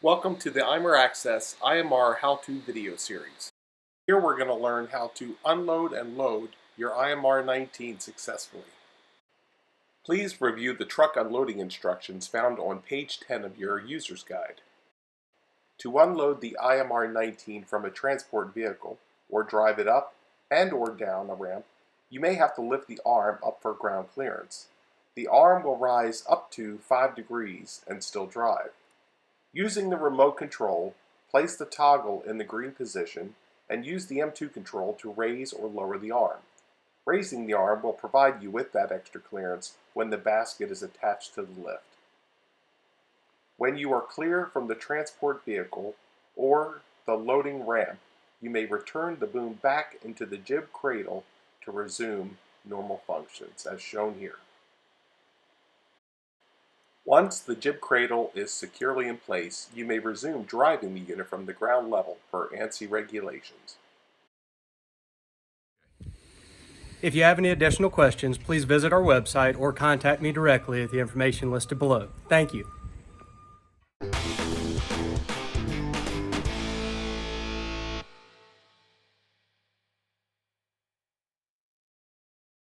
Welcome to the IMER Access IMR How-To video series. Here we're going to learn how to unload and load your IMR 19 successfully. Please review the truck unloading instructions found on page 10 of your user's guide. To unload the IMR 19 from a transport vehicle or drive it up and or down a ramp, you may have to lift the arm up for ground clearance. The arm will rise up to 5 degrees and still drive. Using the remote control, place the toggle in the green position and use the M2 control to raise or lower the arm. Raising the arm will provide you with that extra clearance when the basket is attached to the lift. When you are clear from the transport vehicle or the loading ramp, you may return the boom back into the jib cradle to resume normal functions as shown here. Once the jib cradle is securely in place, you may resume driving the unit from the ground level per ANSI regulations. If you have any additional questions, please visit our website or contact me directly at the information listed below. Thank you.